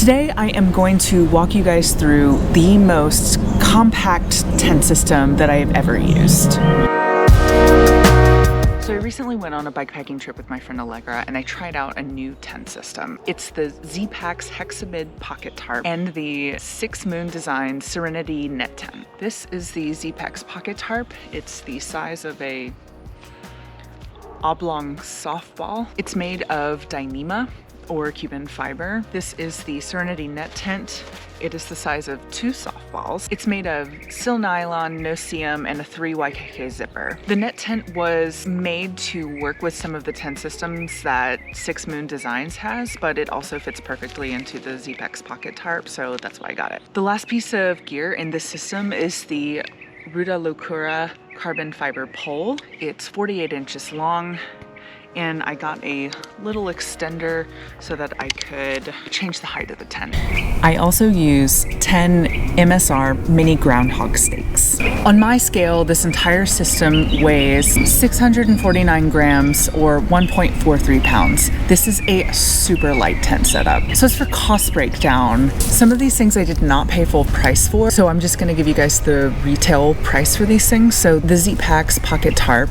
Today I am going to walk you guys through the most compact tent system that I have ever used. So I recently went on a bikepacking trip with my friend Allegra and I tried out a new tent system. It's the Z-Packs Pocket Tarp and the 6 Moon Design Serenity Nettent. This is the Z-Packs Pocket Tarp. It's the size of a oblong softball. It's made of Dyneema or Cuban fiber. This is the Serenity Nettent. It is the size of 2 softballs. It's made of sil nylon, no-seam, and a 3 YKK zipper. The Nettent was made to work with some of the tent systems that 6 Moon Designs has, but it also fits perfectly into the Z-Packs Pocket Tarp, so that's why I got it. The last piece of gear in this system is the Ruta Locura carbon fiber pole. It's 48 inches long, and I got a little extender so that I could change the height of the tent. I also use 10 MSR mini groundhog stakes. On my scale, this entire system weighs 649 grams or 1.43 pounds. This is a super light tent setup. So as for cost breakdown, some of these things I did not pay full price for, so I'm just gonna give you guys the retail price for these things. So the Z-Packs Pocket Tarp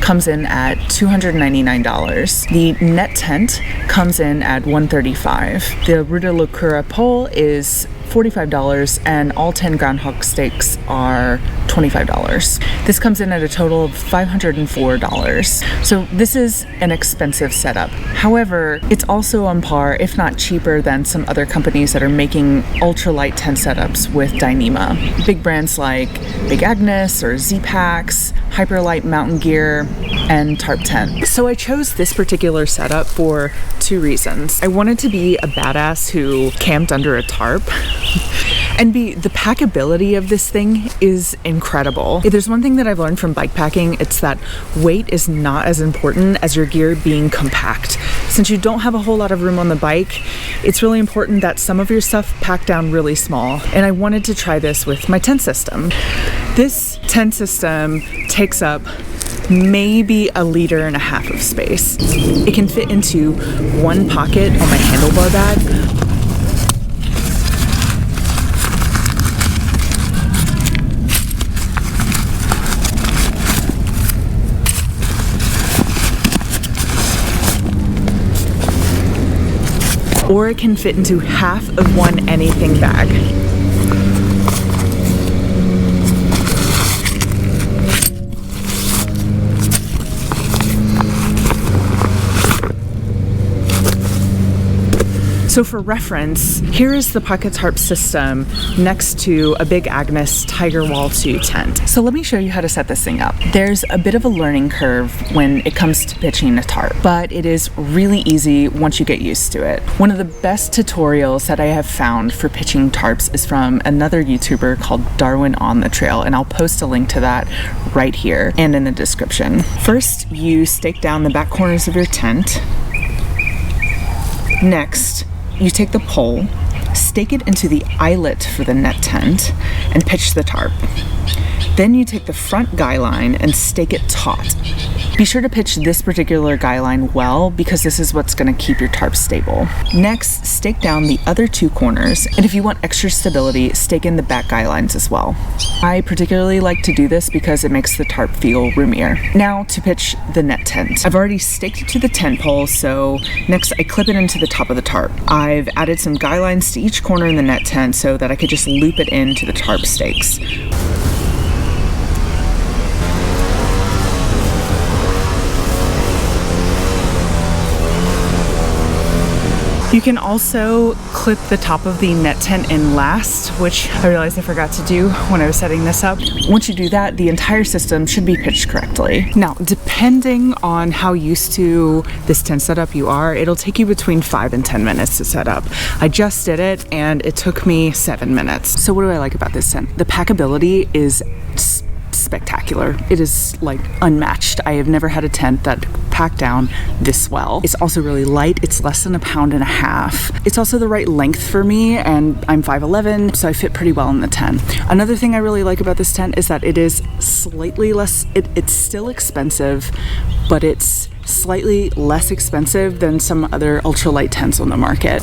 comes in at $299. The Nettent comes in at $135. The Ruta Locura pole is $45, and all 10 groundhog stakes are $25. This comes in at a total of $504. So this is an expensive setup. However, it's also on par, if not cheaper, than some other companies that are making ultralight tent setups with Dyneema. Big brands like Big Agnes or Z-Packs, Hyperlight Mountain Gear, and Tarp Tent. So I chose this particular setup for 2 reasons. I wanted to be a badass who camped under a tarp. And B, the packability of this thing is incredible. If there's one thing that I've learned from bikepacking, it's that weight is not as important as your gear being compact. Since you don't have a whole lot of room on the bike, it's really important that some of your stuff pack down really small. And I wanted to try this with my tent system. This tent system takes up maybe 1.5 liters of space. It can fit into 1 pocket on my handlebar bag, or it can fit into half of 1 anything bag. So for reference, here is the Pocket Tarp system next to a Big Agnes Tiger Wall 2 tent. So let me show you how to set this thing up. There's a bit of a learning curve when it comes to pitching a tarp, but it is really easy once you get used to it. One of the best tutorials that I have found for pitching tarps is from another YouTuber called Darwin on the Trail, and I'll post a link to that right here and in the description. First, you stake down the back corners of your tent. Next, you take the pole, stake it into the eyelet for the Nettent, and pitch the tarp. Then you take the front guy line and stake it taut. Be sure to pitch this particular guy line well, because this is what's going to keep your tarp stable. Next, stake down the other 2 corners, and if you want extra stability, stake in the back guy lines as well. I particularly like to do this because it makes the tarp feel roomier. Now to pitch the Nettent. I've already staked it to the tent pole, so next I clip it into the top of the tarp. I've added some guy lines to each corner in the Nettent so that I could just loop it into the tarp stakes. You can also clip the top of the Nettent in last, which I realized I forgot to do when I was setting this up. Once you do that, the entire system should be pitched correctly. Now, depending on how used to this tent setup you are, it'll take you between 5 and 10 minutes to set up. I just did it and it took me 7 minutes. So what do I like about this tent? The packability is spectacular. It is like unmatched. I have never had a tent that packed down this well. It's also really light. It's less than 1.5 pounds. It's also the right length for me, and I'm 5'11", so I fit pretty well in the tent. Another thing I really like about this tent is that it is slightly less, it's still expensive, but it's slightly less expensive than some other ultralight tents on the market.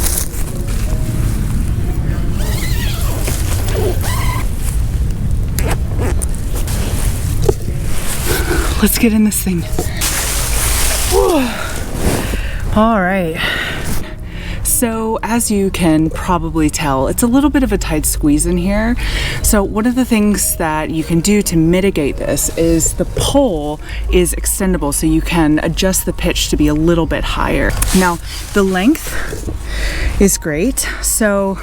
let's get in this thing. Whew. All right. So as you can probably tell, it's a little bit of a tight squeeze in here. So one of the things that you can do to mitigate this is the pole is extendable, so you can adjust the pitch to be a little bit higher. Now, the length is great. So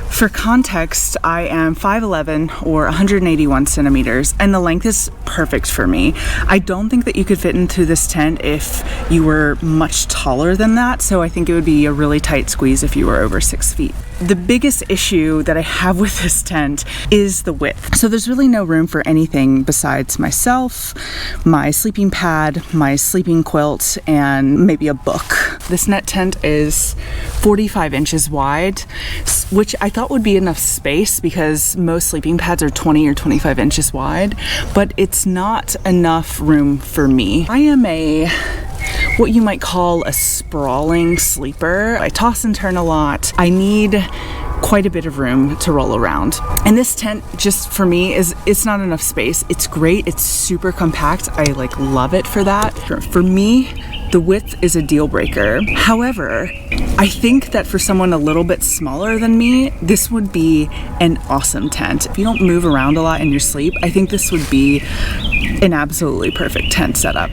for context, I am 5'11" or 181 centimeters, and the length is perfect for me. I don't think that you could fit into this tent if you were much taller than that, so I think it would be a really tight squeeze if you were over 6 feet. The biggest issue that I have with this tent is the width. So there's really no room for anything besides myself, my sleeping pad, my sleeping quilt, and maybe a book. This net tent is 45 inches wide, which I thought would be enough space because most sleeping pads are 20 or 25 inches wide, but it's not enough room for me. I am what you might call a sprawling sleeper. I toss and turn a lot. I need quite a bit of room to roll around. And this tent, just for me, it's not enough space. It's great. It's super compact. I love it for that. For me, the width is a deal breaker. However, I think that for someone a little bit smaller than me, this would be an awesome tent. If you don't move around a lot in your sleep, I think this would be an absolutely perfect tent setup.